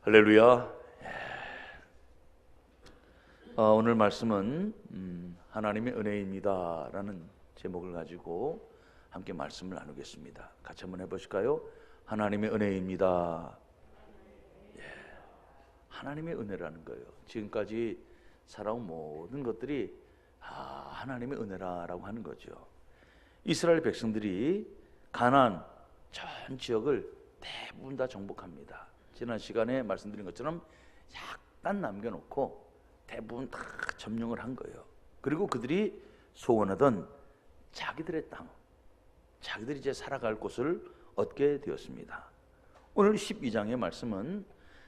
할렐루야. 오늘 말씀은 하나님의 은혜입니다 라는 제목을 가지고 함께 말씀을 나누겠습니다. 같이 한번 해보실까요? 하나님의 은혜입니다. 하나님의 은혜라는 거예요. 지금까지 살아온 모든 것들이 하나님의 은혜라고 하는 거죠. 이스라엘 백성들이 가나안 전 지역을 대부분 다 정복합니다. 지난 시간에 말씀드린 것처럼 약간 남겨놓고 대부분 다 점령을 한 거예요. 그리고 그들이 소원하던 자기들의 땅, 자기들이 이제 살아갈 곳을 얻게 되었습니다. 오늘 12장의 말씀은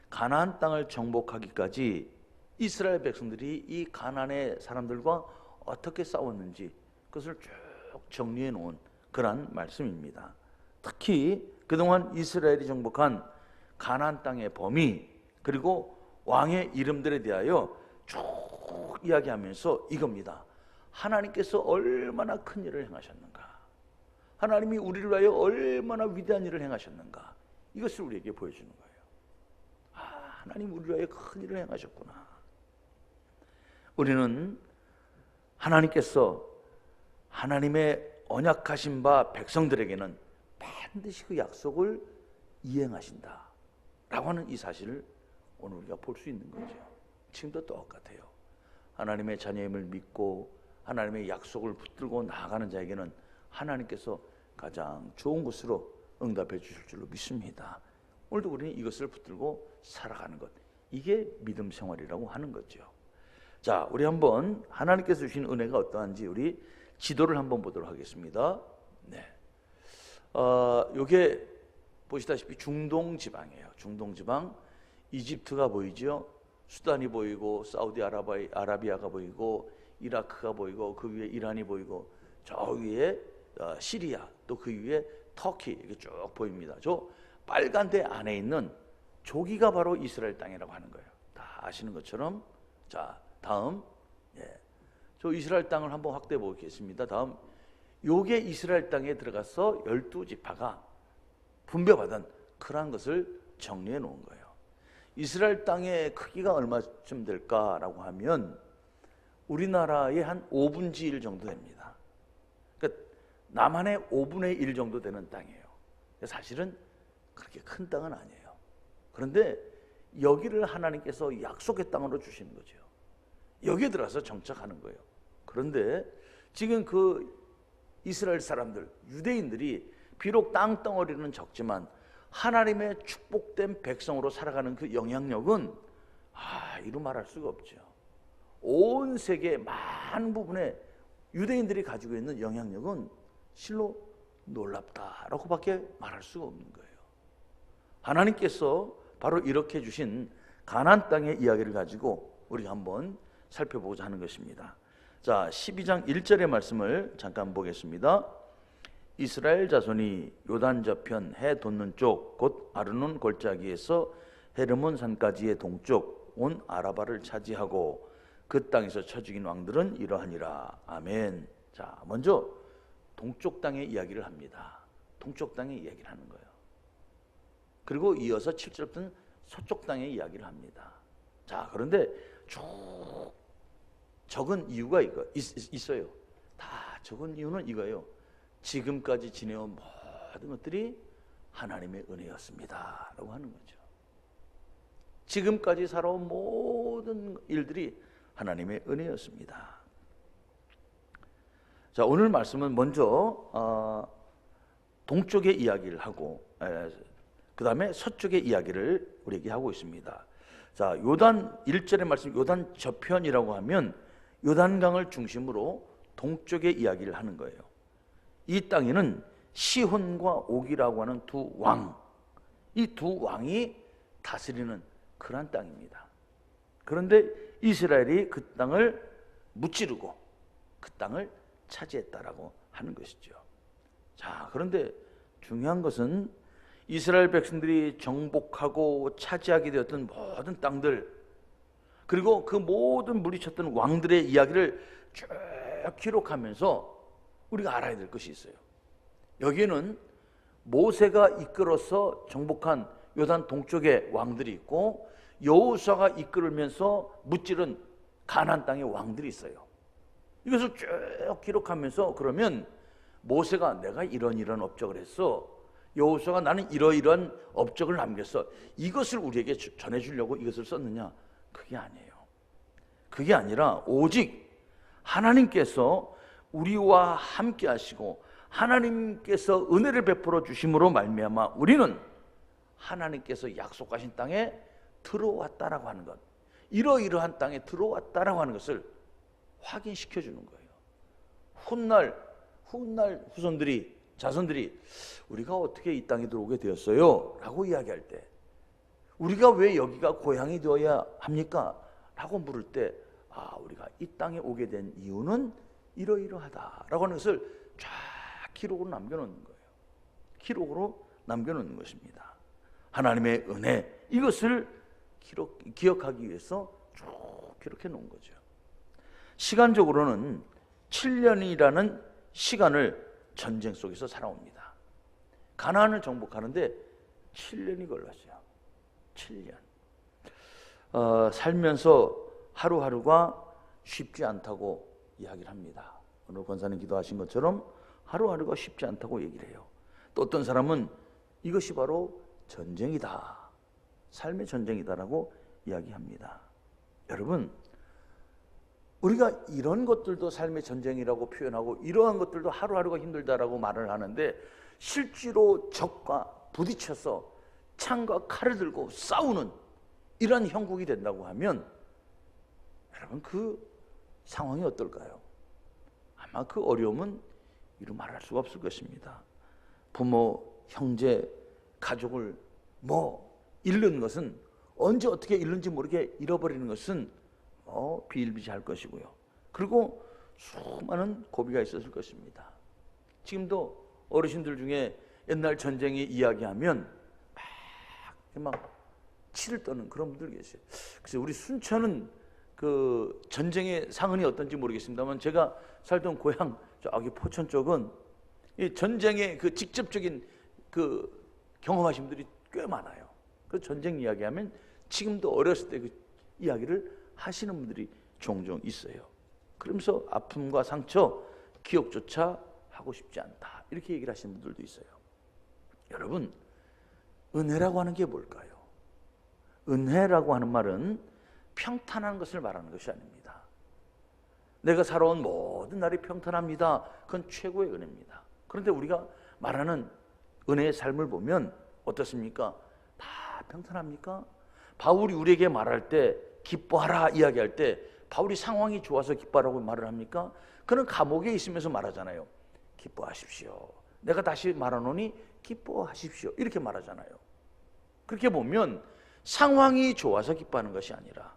가나안 땅을 정복하기까지 이스라엘 백성들이 이 가나안의 사람들과 어떻게 싸웠는지 그것을 쭉 정리해 놓은 그런 말씀입니다. 특히 그동안 이스라엘이 정복한 가나안 땅의 범위 그리고 왕의 이름들에 대하여 쭉 이야기하면서 이겁니다. 하나님께서 얼마나 큰 일을 행하셨는가, 하나님이 우리를 위하여 얼마나 위대한 일을 행하셨는가, 이것을 우리에게 보여주는 거예요. 하나님 우리를 위하여 큰 일을 행하셨구나. 우리는 하나님께서 하나님의 언약하신 바 백성들에게는 반드시 그 약속을 이행하신다 라고 하는 이 사실을 오늘 우리가 볼 수 있는 거죠. 지금도 똑같아요. 하나님의 자녀임을 믿고 하나님의 약속을 붙들고 나아가는 자에게는 하나님께서 가장 좋은 것으로 응답해 주실 줄로 믿습니다. 오늘도 우리는 이것을 붙들고 살아가는 것, 이게 믿음 생활이라고 하는 거죠. 자, 우리 한번 하나님께서 주신 은혜가 어떠한지 우리 지도를 한번 보도록 하겠습니다. 네. 요게 보시다시피 중동 지방이에요. 중동 지방, 이집트가 보이죠. 수단이 보이고 사우디아라비아가 보이고 이라크가 보이고 그 위에 이란이 보이고 저 위에 시리아, 또 그 위에 터키 이렇게 쭉 보입니다. 저 빨간 데 안에 있는 저기가 바로 이스라엘 땅이라고 하는 거예요. 다 아시는 것처럼. 자, 다음, 저 이스라엘 땅을 한번 확대해 보겠습니다. 다음, 요게 이스라엘 땅에 들어가서 12지파가 분배받은 그러한 것을 정리해 놓은 거예요. 이스라엘 땅의 크기가 얼마쯤 될까라고 하면 우리나라의 한 5분의 1 정도 됩니다. 그러니까 남한의 5분의 1 정도 되는 땅이에요. 사실은 그렇게 큰 땅은 아니에요. 그런데 여기를 하나님께서 약속의 땅으로 주시는 거죠. 여기에 들어가서 정착하는 거예요. 그런데 지금 그 이스라엘 사람들, 유대인들이 비록 땅덩어리는 적지만 하나님의 축복된 백성으로 살아가는 그 영향력은 이루 말할 수가 없죠. 온 세계 많은 부분에 유대인들이 가지고 있는 영향력은 실로 놀랍다라고밖에 말할 수가 없는 거예요. 하나님께서 바로 이렇게 주신 가나안 땅의 이야기를 가지고 우리가 한번 살펴보고자 하는 것입니다. 자, 12장 1절의 말씀을 잠깐 보겠습니다. 이스라엘 자손이 요단 저편 해 돋는 쪽 곧 아르논 골짜기에서 헤르몬 산까지의 동쪽 온 아라바를 차지하고 그 땅에서 쳐 죽인 왕들은 이러하니라. 아멘. 자, 먼저 동쪽 땅의 이야기를 합니다. 동쪽 땅의 이야기를 하는 거예요. 그리고 이어서 7절부터는 서쪽 땅의 이야기를 합니다. 자, 그런데 쭉 적은 이유가 있어요. 다 적은 이유는 이거예요. 지금까지 지내온 모든 것들이 하나님의 은혜였습니다 라고 하는 거죠. 지금까지 살아온 모든 일들이 하나님의 은혜였습니다. 자, 오늘 말씀은 먼저 동쪽의 이야기를 하고 그 다음에 서쪽의 이야기를 우리에게 하고 있습니다. 자, 요단 1절의 말씀, 요단 저편이라고 하면 요단강을 중심으로 동쪽의 이야기를 하는 거예요. 이 땅에는 시혼과 옥이라고 하는 두 왕, 이 두 왕이 다스리는 그러한 땅입니다. 그런데 이스라엘이 그 땅을 무찌르고 그 땅을 차지했다라고 하는 것이죠. 자, 그런데 중요한 것은 이스라엘 백성들이 정복하고 차지하게 되었던 모든 땅들, 그리고 그 모든 물리쳤던 왕들의 이야기를 쭉 기록하면서 우리가 알아야 될 것이 있어요. 여기에는 모세가 이끌어서 정복한 요단 동쪽에 왕들이 있고 여호수아가 이끌면서 무찌른 가나안 땅에 왕들이 있어요. 이것을 쭉 기록하면서 그러면 모세가 내가 이런 업적을 했어, 여호수아가 나는 이러이러한 업적을 남겼어, 이것을 우리에게 전해주려고 이것을 썼느냐? 그게 아니에요. 그게 아니라 오직 하나님께서 우리와 함께 하시고 하나님께서 은혜를 베풀어 주심으로 말미암아 우리는 하나님께서 약속하신 땅에 들어왔다라고 하는 것, 이러이러한 땅에 들어왔다라고 하는 것을 확인시켜 주는 거예요. 훗날 후손들이, 자손들이 우리가 어떻게 이 땅에 들어오게 되었어요? 라고 이야기할 때, 우리가 왜 여기가 고향이 되어야 합니까? 라고 물을 때, 우리가 이 땅에 오게 된 이유는 이러이러하다라고 하는 것을 쫙 기록으로 남겨놓는 거예요. 기록으로 남겨놓는 것입니다. 하나님의 은혜, 이것을 기억하기 위해서 쭉 기록해 놓은 거죠. 시간적으로는 7년이라는 시간을 전쟁 속에서 살아옵니다. 가나안을 정복하는데 7년이 걸렸어요. 7년. 살면서 하루하루가 쉽지 않다고 이야기를 합니다. 오늘 권사님 기도하신 것처럼 하루하루가 쉽지 않다고 얘기를 해요. 또 어떤 사람은 이것이 바로 전쟁이다, 삶의 전쟁이다라고 이야기합니다. 여러분, 우리가 이런 것들도 삶의 전쟁이라고 표현하고 이러한 것들도 하루하루가 힘들다라고 말을 하는데, 실제로 적과 부딪혀서 창과 칼을 들고 싸우는 이런 형국이 된다고 하면 여러분, 그 상황이 어떨까요? 아마 그 어려움은 이루 말할 수가 없을 것입니다. 부모, 형제, 가족을 잃는 것은, 언제 어떻게 잃는지 모르게 잃어버리는 것은 비일비재할 것이고요. 그리고 수많은 고비가 있었을 것입니다. 지금도 어르신들 중에 옛날 전쟁이 이야기하면 막 치를 떠는 그런 분들 계세요. 그래서 우리 순천은 그 전쟁의 상흔이 어떤지 모르겠습니다만, 제가 살던 고향 저기 포천 쪽은 이 전쟁의 그 직접적인 그 경험하신 분들이 꽤 많아요. 그 전쟁 이야기하면 지금도 어렸을 때 그 이야기를 하시는 분들이 종종 있어요. 그러면서 아픔과 상처, 기억조차 하고 싶지 않다, 이렇게 얘기를 하시는 분들도 있어요. 여러분, 은혜라고 하는 게 뭘까요? 은혜라고 하는 말은 평탄한 것을 말하는 것이 아닙니다. 내가 살아온 모든 날이 평탄합니다. 그건 최고의 은혜입니다. 그런데 우리가 말하는 은혜의 삶을 보면 어떻습니까? 다 평탄합니까? 바울이 우리에게 말할 때 기뻐하라 이야기할 때 바울이 상황이 좋아서 기뻐하라고 말을 합니까? 그는 감옥에 있으면서 말하잖아요. 기뻐하십시오. 내가 다시 말하노니 기뻐하십시오. 이렇게 말하잖아요. 그렇게 보면 상황이 좋아서 기뻐하는 것이 아니라,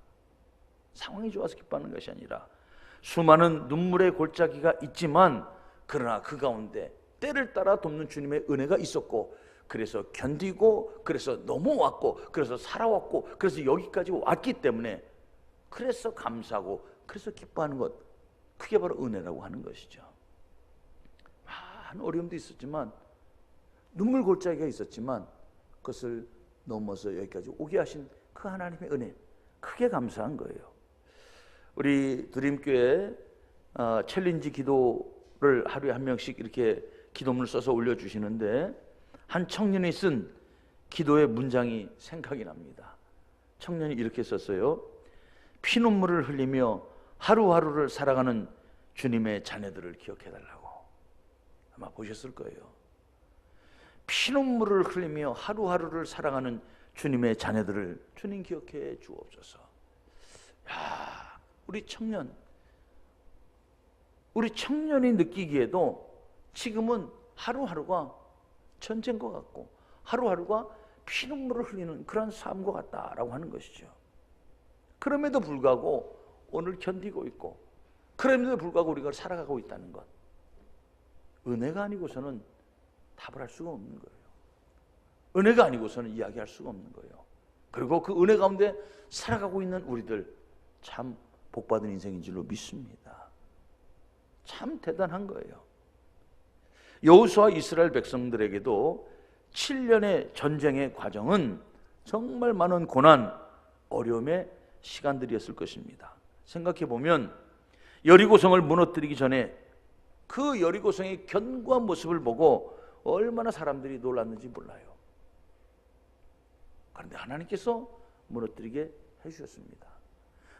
수많은 눈물의 골짜기가 있지만, 그러나 그 가운데 때를 따라 돕는 주님의 은혜가 있었고, 그래서 견디고, 그래서 넘어왔고, 그래서 살아왔고, 그래서 여기까지 왔기 때문에, 그래서 감사하고, 그래서 기뻐하는 것, 그게 바로 은혜라고 하는 것이죠. 많은 어려움도 있었지만, 눈물 골짜기가 있었지만, 그것을 넘어서 여기까지 오게 하신 그 하나님의 은혜, 크게 감사한 거예요. 우리 드림교회 챌린지 기도를 하루에 한 명씩 이렇게 기도문을 써서 올려주시는데, 한 청년이 쓴 기도의 문장이 생각이 납니다. 청년이 이렇게 썼어요. 피눈물을 흘리며 하루하루를 살아가는 주님의 자녀들을 기억해달라고. 아마 보셨을 거예요. 피눈물을 흘리며 하루하루를 살아가는 주님의 자녀들을 주님 기억해 주옵소서. 야, 우리 청년이 느끼기에도 지금은 하루하루가 전쟁 것 같고, 하루하루가 피눈물을 흘리는 그런 삶 것 같다라고 하는 것이죠. 그럼에도 불구하고 오늘 견디고 있고, 그럼에도 불구하고 우리가 살아가고 있다는 것, 은혜가 아니고서는 답을 할 수가 없는 거예요. 은혜가 아니고서는 이야기할 수가 없는 거예요. 그리고 그 은혜 가운데 살아가고 있는 우리들, 참 복받은 인생인 줄로 믿습니다. 참 대단한 거예요. 여호수아 이스라엘 백성들에게도 7년의 전쟁의 과정은 정말 많은 고난, 어려움의 시간들이었을 것입니다. 생각해 보면 여리고성을 무너뜨리기 전에 그 여리고성의 견고한 모습을 보고 얼마나 사람들이 놀랐는지 몰라요. 그런데 하나님께서 무너뜨리게 해주셨습니다.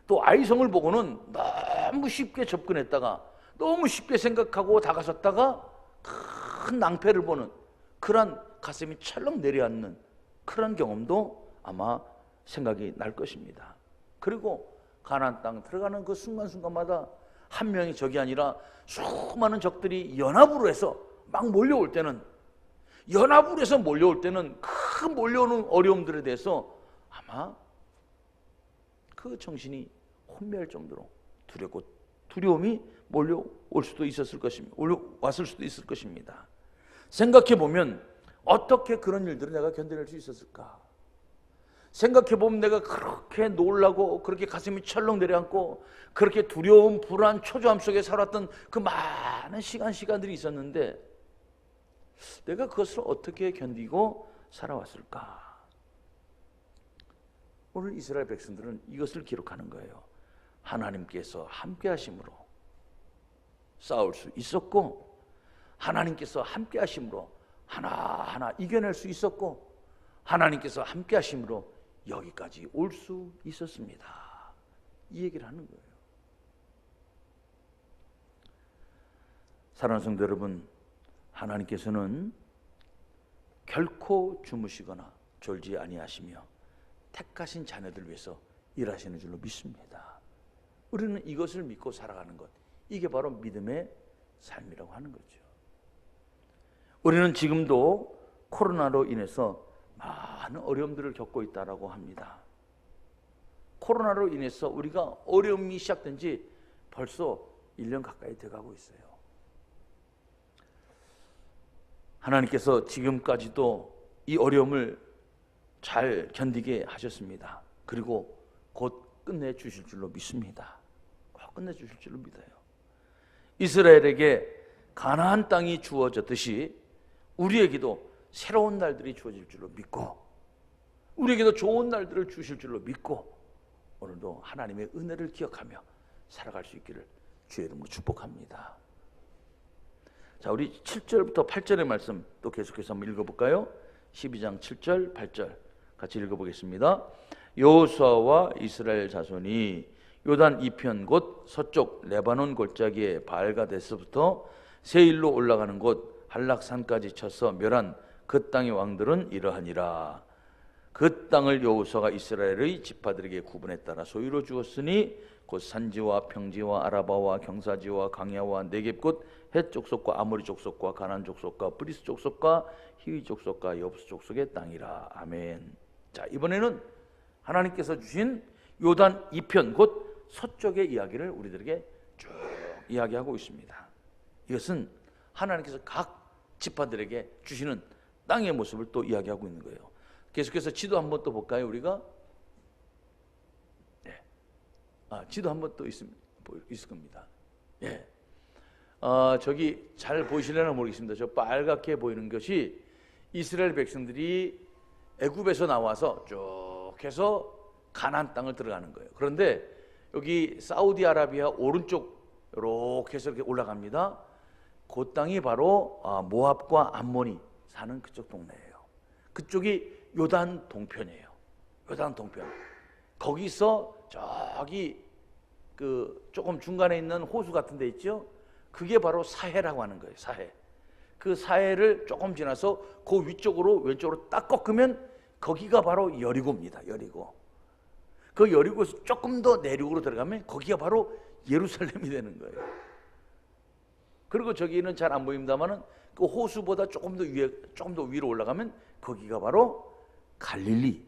또 아이성을 보고는 너무 쉽게 접근했다가 너무 쉽게 생각하고 다가섰다가 큰 낭패를 보는 그런 가슴이 철렁 내려앉는 그런 경험도 아마 생각이 날 것입니다. 그리고 가나안 땅 들어가는 그 순간순간마다 한 명의 적이 아니라 수많은 적들이 연합으로 해서 막 몰려올 때는, 연합으로 해서 몰려올 때는 큰 몰려오는 어려움들에 대해서 아마 그 정신이 혼미할 정도로 두렵고 두려움이 몰려올 수도 있었을 것입니다. 왔을 수도 있을 것입니다. 생각해 보면 어떻게 그런 일들을 내가 견뎌낼 수 있었을까? 생각해 보면 내가 그렇게 놀라고 그렇게 가슴이 철렁 내려앉고 그렇게 두려움, 불안, 초조함 속에 살았던 그 많은 시간들이 있었는데 내가 그것을 어떻게 견디고 살아왔을까? 오늘 이스라엘 백성들은 이것을 기록하는 거예요. 하나님께서 함께 하심으로 싸울 수 있었고, 하나님께서 함께 하심으로 하나하나 이겨낼 수 있었고, 하나님께서 함께 하심으로 여기까지 올 수 있었습니다. 이 얘기를 하는 거예요. 사랑하는 성도 여러분, 하나님께서는 결코 주무시거나 졸지 아니하시며 택하신 자녀들 위해서 일하시는 줄로 믿습니다. 우리는 이것을 믿고 살아가는 것, 이게 바로 믿음의 삶이라고 하는 거죠. 우리는 지금도 코로나로 인해서 많은 어려움들을 겪고 있다고 합니다. 코로나로 인해서 우리가 어려움이 시작된 지 벌써 1년 가까이 돼가고 있어요. 하나님께서 지금까지도 이 어려움을 잘 견디게 하셨습니다. 그리고 곧 끝내주실 줄로 믿습니다. 곧 끝내주실 줄로 믿어요. 이스라엘에게 가나안 땅이 주어졌듯이 우리에게도 새로운 날들이 주어질 줄로 믿고, 우리에게도 좋은 날들을 주실 줄로 믿고, 오늘도 하나님의 은혜를 기억하며 살아갈 수 있기를 주의 이름으로 축복합니다. 자, 우리 7절부터 8절의 말씀 또 계속해서 한번 읽어볼까요? 12장 7절 8절 같이 읽어보겠습니다. 여호수아와 이스라엘 자손이 요단 이편 곧 서쪽 레바논 골짜기에 바알가데스부터 세일로 올라가는 곳 한락산까지 쳐서 멸한 그 땅의 왕들은 이러하니라. 그 땅을 여호수아가 이스라엘의 지파들에게 구분에 따라 소유로 주었으니 곧 산지와 평지와 아라바와 경사지와 강야와 네겝 곧 헷 족속과 아모리 족속과 가나안 족속과 브리스 족속과 히위 족속과 여부스 족속의 땅이라. 아멘. 자, 이번에는 하나님께서 주신 요단 이편 곧 서쪽의 이야기를 우리들에게 쭉 이야기하고 있습니다. 이것은 하나님께서 각 지파들에게 주시는 땅의 모습을 또 이야기하고 있는 거예요. 계속해서 지도 한번 또 볼까요, 우리가? 네. 지도 한번 또 있을 겁니다. 예. 저기 잘 보이시려나 모르겠습니다. 저 빨갛게 보이는 것이 이스라엘 백성들이 애굽에서 나와서 쭉 해서 가나안 땅을 들어가는 거예요. 그런데 여기 사우디아라비아 오른쪽 이렇게 해서 이렇게 올라갑니다. 그 땅이 바로 모압과 암몬이 사는 그쪽 동네예요. 그쪽이 요단 동편이에요. 요단 동편. 거기서 저기 그 조금 중간에 있는 호수 같은 데 있죠? 그게 바로 사해라고 하는 거예요. 사해. 그 사해를 조금 지나서 그 위쪽으로 왼쪽으로 딱 꺾으면 거기가 바로 여리고입니다. 여리고. 그 여리고에서 조금 더 내륙으로 들어가면 거기가 바로 예루살렘이 되는 거예요. 그리고 저기는 잘 안 보입니다만은 그 호수보다 조금 더 위로 올라가면 거기가 바로 갈릴리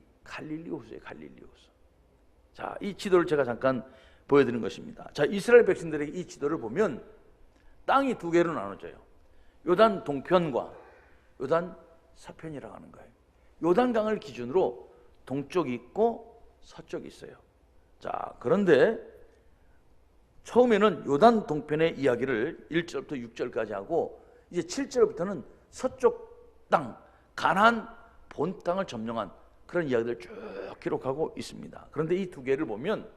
호수예요. 갈릴리 호수. 자, 이 지도를 제가 잠깐 보여드리는 것입니다. 자, 이스라엘 백성들에게 이 지도를 보면 땅이 두 개로 나눠져요. 요단 동편과 요단 서편이라고 하는 거예요. 요단강을 기준으로 동쪽이 있고 서쪽이 있어요. 자, 그런데 처음에는 요단 동편의 이야기를 1절부터 6절까지 하고 이제 7절부터는 서쪽 땅 가나안 본 땅을 점령한 그런 이야기들 쭉 기록하고 있습니다. 그런데 이 두 개를 보면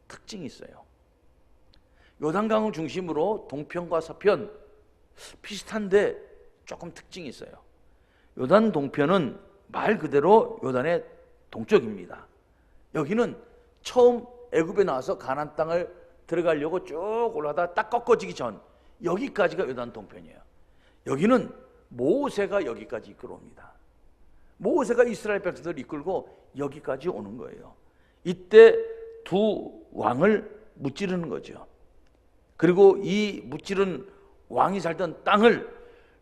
특징이 있어요. 요단강을 중심으로 동편과 서편 비슷한데 조금 특징이 있어요. 요단 동편은 말 그대로 요단의 동쪽입니다. 여기는 처음 애굽에 나와서 가나안 땅을 들어가려고 쭉 올라가다 딱 꺾어지기 전 여기까지가 요단 동편이에요. 여기는 모세가 여기까지 이끌어옵니다. 모세가 이스라엘 백성들을 이끌고 여기까지 오는 거예요. 이때 두 왕을 무찌르는 거죠. 그리고 이 무찌른 왕이 살던 땅을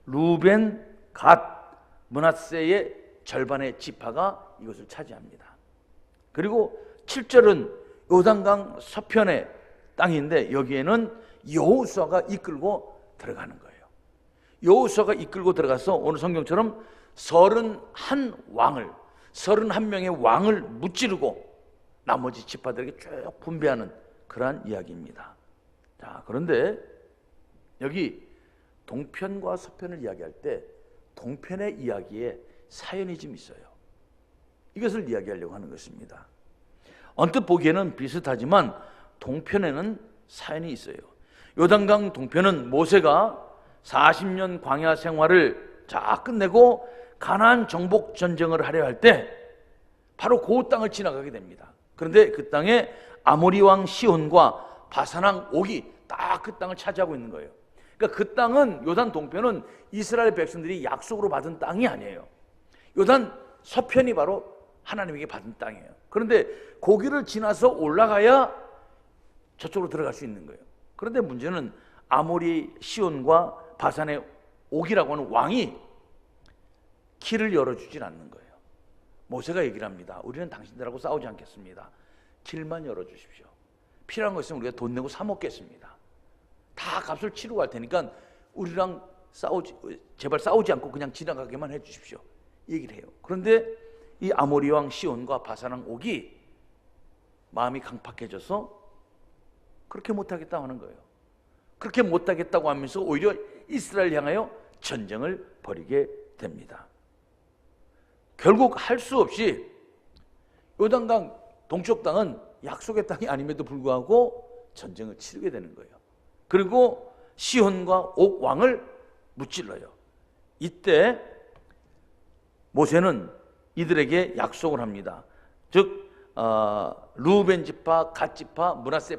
루벤, 갓, 므낫세의 절반의 지파가 이것을 차지합니다. 그리고 7절은 요단강 서편의 땅인데 여기에는 여호수아가 이끌고 들어가는 거예요. 여호수아가 이끌고 들어가서 오늘 성경처럼 31명의 왕을 무찌르고 나머지 지파들에게 쭉 분배하는 그러한 이야기입니다. 자, 그런데 여기 동편과 서편을 이야기할 때 동편의 이야기에 사연이 좀 있어요. 이것을 이야기하려고 하는 것입니다. 언뜻 보기에는 비슷하지만 동편에는 사연이 있어요. 요단강 동편은 모세가 40년 광야 생활을 다 끝내고 가나안 정복 전쟁을 하려 할 때 바로 그 땅을 지나가게 됩니다. 그런데 그 땅에 아모리 왕 시온과 바산 왕 옥이 딱 그 땅을 차지하고 있는 거예요. 그러니까 그 땅은 요단 동편은 이스라엘 백성들이 약속으로 받은 땅이 아니에요. 요단 서편이 바로 하나님에게 받은 땅이에요. 그런데 거기를 지나서 올라가야 저쪽으로 들어갈 수 있는 거예요. 그런데 문제는 아모리 시온과 바산의 옥이라고 하는 왕이 길을 열어주질 않는 거예요. 모세가 얘기를 합니다. 우리는 당신들하고 싸우지 않겠습니다. 길만 열어주십시오. 필요한 거 있으면 우리가 돈 내고 사 먹겠습니다. 다 값을 치르고 갈 테니까 우리랑 제발 싸우지 않고 그냥 지나가게만 해주십시오. 얘기를 해요. 그런데 이 아모리 왕 시온과 바산 왕 옥이 마음이 강팍해져서 그렇게 못하겠다고 하는 거예요. 그렇게 못하겠다고 하면서 오히려 이스라엘 향하여 전쟁을 벌이게 됩니다. 결국 할 수 없이 요단강 동쪽 땅은 약속의 땅이 아님에도 불구하고 전쟁을 치르게 되는 거예요. 그리고 시온과 옥 왕을 무찔러요. 이때 모세는 이들에게 약속을 합니다. 즉 르우벤 지파, 갓 지파, 므낫세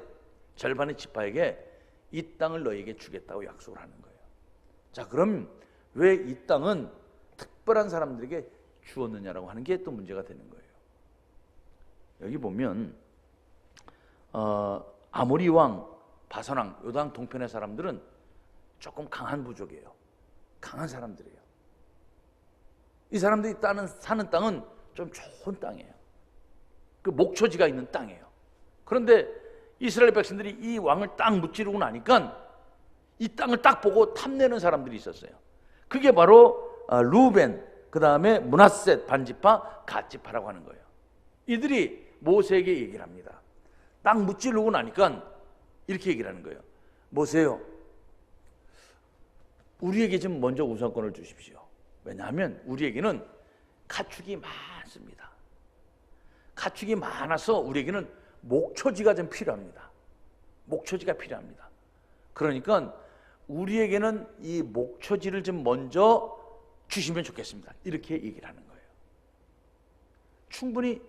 절반의 지파에게 이 땅을 너에게 주겠다고 약속을 하는 거예요. 자, 그럼 왜 이 땅은 특별한 사람들에게 주었느냐라고 하는 게 또 문제가 되는 거예요. 여기 보면 아모리 왕, 바산 왕, 요단 동편의 사람들은 조금 강한 부족이에요. 강한 사람들이에요. 이 사람들이 사는 땅은 좀 좋은 땅이에요. 그 목초지가 있는 땅이에요. 그런데 이스라엘 백성들이 이 왕을 딱 무찌르고 나니까 이 땅을 딱 보고 탐내는 사람들이 있었어요. 그게 바로 루벤, 그 다음에 므낫셋 반지파, 갓지파라고 하는 거예요. 이들이 모세에게 얘기를 합니다. 땅 무찌르고 나니까 이렇게 얘기를 하는 거예요. 모세요, 우리에게 좀 먼저 우선권을 주십시오. 왜냐하면 우리에게는 가축이 많습니다. 가축이 많아서 우리에게는 목초지가 좀 필요합니다. 목초지가 필요합니다. 그러니까 우리에게는 이 목초지를 좀 먼저 주시면 좋겠습니다. 이렇게 얘기를 하는 거예요. 충분히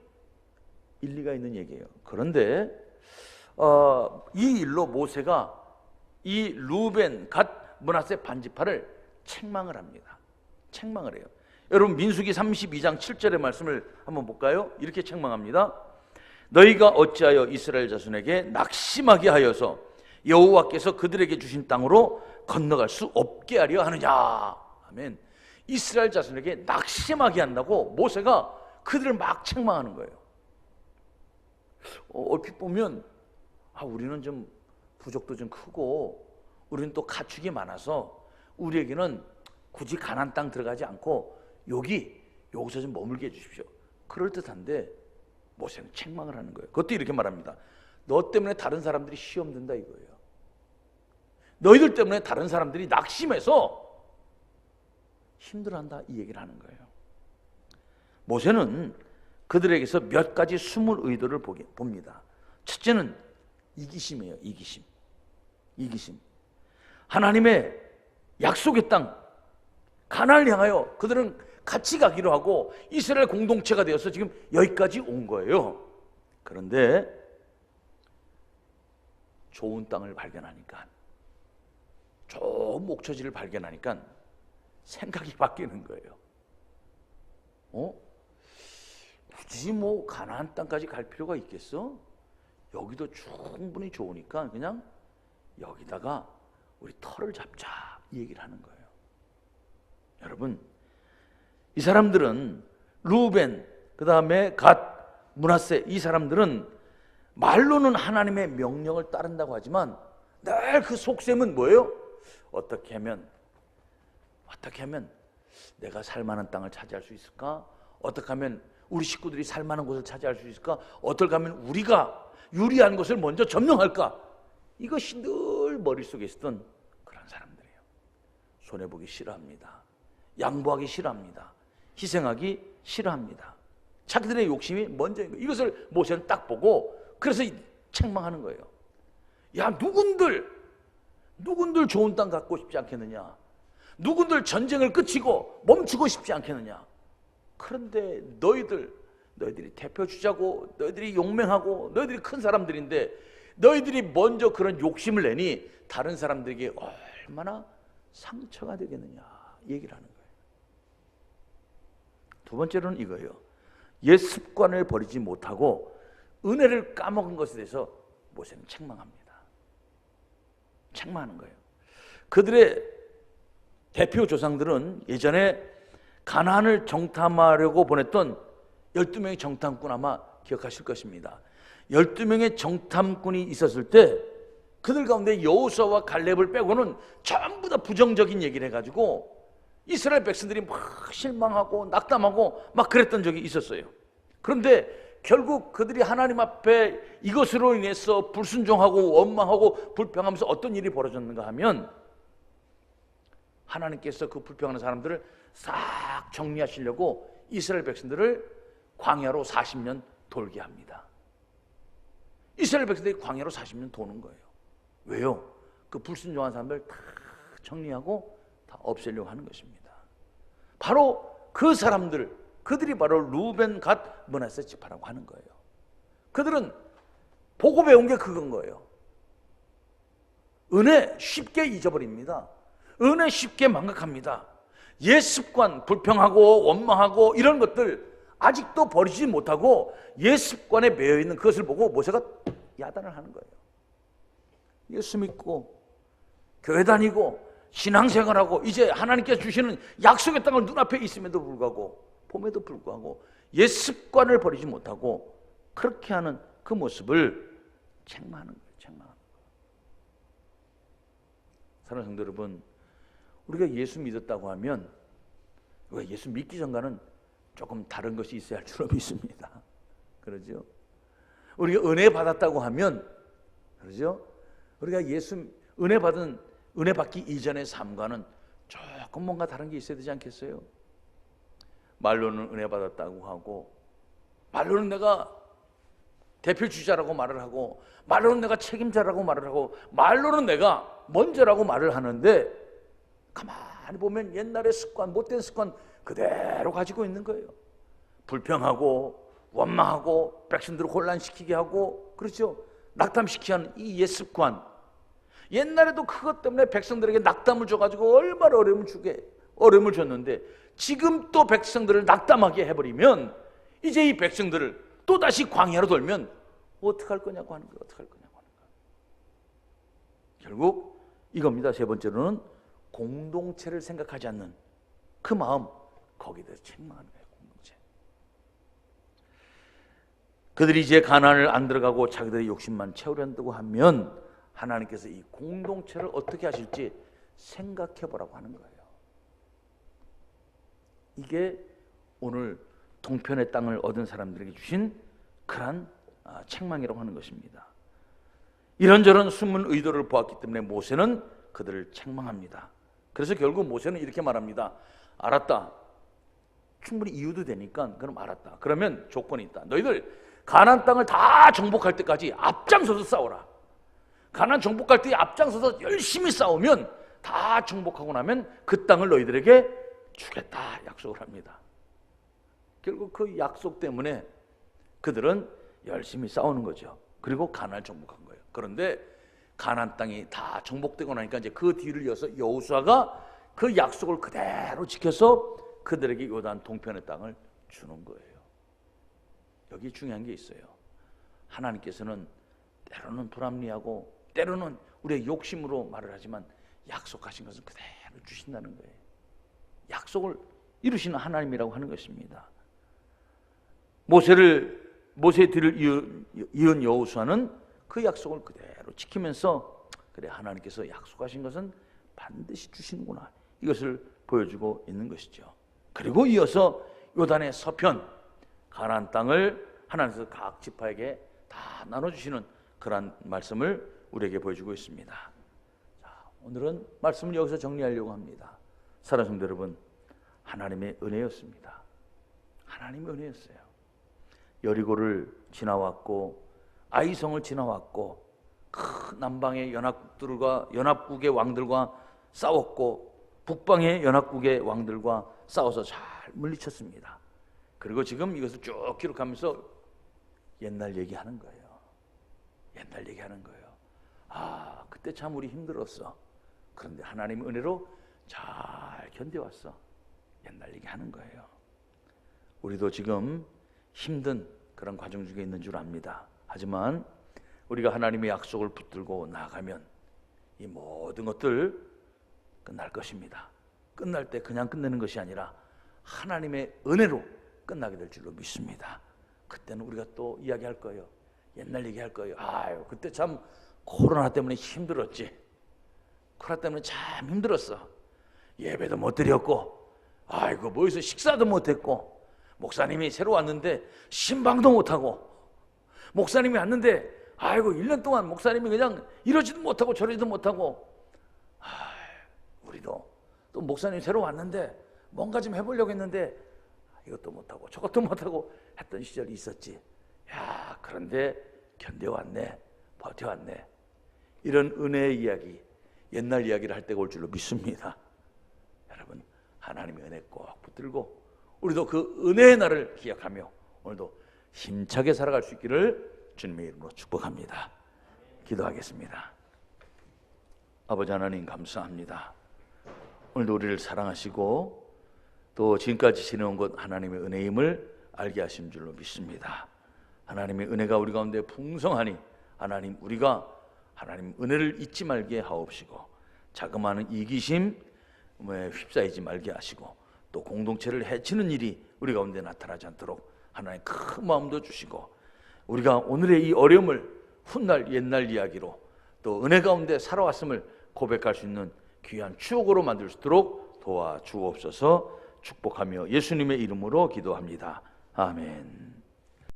일리가 있는 얘기예요. 그런데 이 일로 모세가 이 루벤, 갓, 므낫세 반지파를 책망을 합니다. 책망을 해요. 여러분 민수기 32장 7절의 말씀을 한번 볼까요? 이렇게 책망합니다. 너희가 어찌하여 이스라엘 자손에게 낙심하게 하여서 여호와께서 그들에게 주신 땅으로 건너갈 수 없게 하려 하느냐. 아멘. 이스라엘 자손에게 낙심하게 한다고 모세가 그들을 막 책망하는 거예요. 얼핏 보면 우리는 좀 부족도 좀 크고 우리는 또 가축이 많아서 우리에게는 굳이 가나안 땅 들어가지 않고 여기서 좀 머물게 해주십시오. 그럴듯한데 모세는 책망을 하는 거예요. 그것도 이렇게 말합니다. 너 때문에 다른 사람들이 시험 든다 이거예요. 너희들 때문에 다른 사람들이 낙심해서 힘들어한다 이 얘기를 하는 거예요. 모세는 그들에게서 몇 가지 숨을 의도를 봅니다. 첫째는 이기심이에요. 이기심. 하나님의 약속의 땅 가나안을 향하여 그들은 같이 가기로 하고 이스라엘 공동체가 되어서 지금 여기까지 온 거예요. 그런데 좋은 땅을 발견하니까, 좋은 목초지를 발견하니까 생각이 바뀌는 거예요. 굳이 뭐 가나안 땅까지 갈 필요가 있겠어? 여기도 충분히 좋으니까 그냥 여기다가 우리 터를 잡자 이 얘기를 하는 거예요. 여러분, 이 사람들은 루벤, 그 다음에 갓, 므낫세, 이 사람들은 말로는 하나님의 명령을 따른다고 하지만 늘 그 속셈은 뭐예요? 어떻게 하면 내가 살만한 땅을 차지할 수 있을까? 어떻게 하면 우리 식구들이 살만한 곳을 차지할 수 있을까? 어떻게 하면 우리가 유리한 것을 먼저 점령할까? 이것이 늘 머릿속에 있었던 그런 사람들이에요. 손해보기 싫어합니다. 양보하기 싫어합니다. 희생하기 싫어합니다. 자기들의 욕심이 먼저인 거예요. 이것을 모세는 딱 보고 그래서 책망하는 거예요. 야, 누군들 좋은 땅 갖고 싶지 않겠느냐? 누군들 전쟁을 끝이고 멈추고 싶지 않겠느냐? 그런데 너희들이 대표 주자고, 너희들이 용맹하고, 너희들이 큰 사람들인데 너희들이 먼저 그런 욕심을 내니 다른 사람들에게 얼마나 상처가 되겠느냐 얘기를 하는 거예요. 두 번째로는 이거예요. 옛 습관을 버리지 못하고 은혜를 까먹은 것에 대해서 모세는 책망하는 거예요. 그들의 대표 조상들은 예전에 가나안을 정탐하려고 보냈던 12명의 정탐꾼 아마 기억하실 것입니다. 12명의 정탐꾼이 있었을 때 그들 가운데 여호수아와 갈렙을 빼고는 전부 다 부정적인 얘기를 해가지고 이스라엘 백성들이 막 실망하고 낙담하고 막 그랬던 적이 있었어요. 그런데 결국 그들이 하나님 앞에 이것으로 인해서 불순종하고 원망하고 불평하면서 어떤 일이 벌어졌는가 하면 하나님께서 그 불평하는 사람들을 싹 정리하시려고 이스라엘 백성들을 광야로 40년 돌게 합니다. 이스라엘 백성들이 광야로 40년 도는 거예요. 왜요? 그 불순종한 사람들 다 정리하고 다 없애려고 하는 것입니다. 바로 그 사람들, 그들이 바로 루벤, 갓, 므낫세 지파라고 하는 거예요. 그들은 보고 배운 게 그건 거예요. 은혜 쉽게 잊어버립니다. 은혜 쉽게 망각합니다. 옛 습관, 불평하고 원망하고 이런 것들 아직도 버리지 못하고 옛 습관에 매여 있는 그것을 보고 모세가 야단을 하는 거예요. 예수 믿고 교회 다니고 신앙생활하고 이제 하나님께서 주시는 약속의 땅을 눈앞에 있음에도 불구하고 봄에도 불구하고 옛 습관을 버리지 못하고 그렇게 하는 그 모습을 책망하는 거예요. 사랑하는 성도 여러분, 우리가 예수 믿었다고 하면 우리가 예수 믿기 전과는 조금 다른 것이 있어야 할 줄로 믿습니다. 그러죠? 우리가 은혜 받았다고 하면, 그러죠? 우리가 은혜 받기 이전의 삶과는 조금 뭔가 다른 게 있어야 되지 않겠어요? 말로는 은혜 받았다고 하고, 말로는 내가 대표 주자라고 말을 하고, 말로는 내가 책임자라고 말을 하고, 말로는 내가 먼저라고 말을 하는데 가만히 보면 옛날의 습관, 못된 습관 그대로 가지고 있는 거예요. 불평하고 원망하고 백성들을 혼란시키게 하고, 그렇죠? 낙담시키게 하는 이 옛 습관. 옛날에도 그것 때문에 백성들에게 낙담을 줘가지고 얼마나 어려움을 줬는데 지금 또 백성들을 낙담하게 해버리면 이제 이 백성들을 또다시 광야로 돌면 어떡할 거냐고 하는 거예요. 결국 이겁니다. 세 번째로는 공동체를 생각하지 않는 그 마음, 거기에 대해서 책망하는 거예요. 공동체. 그들이 이제 가나안을 안 들어가고 자기들의 욕심만 채우려고 하면 하나님께서 이 공동체를 어떻게 하실지 생각해 보라고 하는 거예요. 이게 오늘 동편의 땅을 얻은 사람들에게 주신 그런 책망이라고 하는 것입니다. 이런저런 숨은 의도를 보았기 때문에 모세는 그들을 책망합니다. 그래서 결국 모세는 이렇게 말합니다. 알았다. 충분히 이유도 되니까 그럼 알았다. 그러면 조건이 있다. 너희들 가나안 땅을 다 정복할 때까지 앞장서서 싸워라. 가나안 정복할 때 앞장서서 열심히 싸우면 다 정복하고 나면 그 땅을 너희들에게 주겠다 약속을 합니다. 결국 그 약속 때문에 그들은 열심히 싸우는 거죠. 그리고 가나안을 정복한 거예요. 그런데 가나안 땅이 다 정복되고 나니까 이제 그 뒤를 이어서 여호수아가 그 약속을 그대로 지켜서 그들에게 요단 동편의 땅을 주는 거예요. 여기 중요한 게 있어요. 하나님께서는 때로는 불합리하고 때로는 우리의 욕심으로 말을 하지만 약속하신 것은 그대로 주신다는 거예요. 약속을 이루시는 하나님이라고 하는 것입니다. 모세의 뒤를 이은 여호수아는 그 약속을 그대로 지키면서 그래 하나님께서 약속하신 것은 반드시 주시는구나 이것을 보여주고 있는 것이죠. 그리고 이어서 요단의 서편 가나안 땅을 하나님께서 각 지파에게 다 나눠주시는 그런 말씀을 우리에게 보여주고 있습니다. 자, 오늘은 말씀을 여기서 정리하려고 합니다. 사랑하는 성도 여러분, 하나님의 은혜였습니다. 하나님의 은혜였어요. 여리고를 지나왔고 아이성을 지나왔고 큰 남방의 연합국의 왕들과 싸웠고 북방의 연합국의 왕들과 싸워서 잘 물리쳤습니다. 그리고 지금 이것을 쭉 기록하면서 옛날 얘기하는 거예요. 옛날 얘기하는 거예요. 아, 그때 참 우리 힘들었어. 그런데 하나님의 은혜로 잘 견뎌왔어. 옛날 얘기하는 거예요. 우리도 지금 힘든 그런 과정 중에 있는 줄 압니다. 하지만 우리가 하나님의 약속을 붙들고 나가면 이 모든 것들 끝날 것입니다. 끝날 때 그냥 끝내는 것이 아니라 하나님의 은혜로 끝나게 될 줄로 믿습니다. 그때는 우리가 또 이야기할 거예요. 옛날 얘기할 거예요. 아유, 그때 참 코로나 때문에 힘들었지. 코로나 때문에 참 힘들었어. 예배도 못 드렸고, 아이고 뭐해서 식사도 못했고, 목사님이 새로 왔는데 신방도 못하고, 목사님이 왔는데 아이고 1년 동안 목사님이 그냥 이러지도 못하고 저러지도 못하고, 우리도 또 목사님 새로 왔는데 뭔가 좀 해보려고 했는데 이것도 못하고 저것도 못하고 했던 시절이 있었지. 야, 그런데 견뎌왔네, 버텨왔네. 이런 은혜의 이야기, 옛날 이야기를 할 때가 올 줄로 믿습니다. 여러분, 하나님의 은혜 꼭 붙들고 우리도 그 은혜의 날을 기억하며 오늘도 힘차게 살아갈 수 있기를 주님의 이름으로 축복합니다. 기도하겠습니다. 아버지 하나님 감사합니다. 오늘도 우리를 사랑하시고 또 지금까지 지내온 것 하나님의 은혜임을 알게 하신 줄로 믿습니다. 하나님의 은혜가 우리 가운데 풍성하니 하나님 우리가 하나님 은혜를 잊지 말게 하옵시고 자그마한 이기심에 휩싸이지 말게 하시고 또 공동체를 해치는 일이 우리 가운데 나타나지 않도록 하나님 큰 마음도 주시고 우리가 오늘의 이 어려움을 훗날 옛날 이야기로 또 은혜 가운데 살아왔음을 고백할 수 있는 귀한 추억으로 만들 수 있도록 도와주옵소서. 축복하며 예수님의 이름으로 기도합니다. 아멘.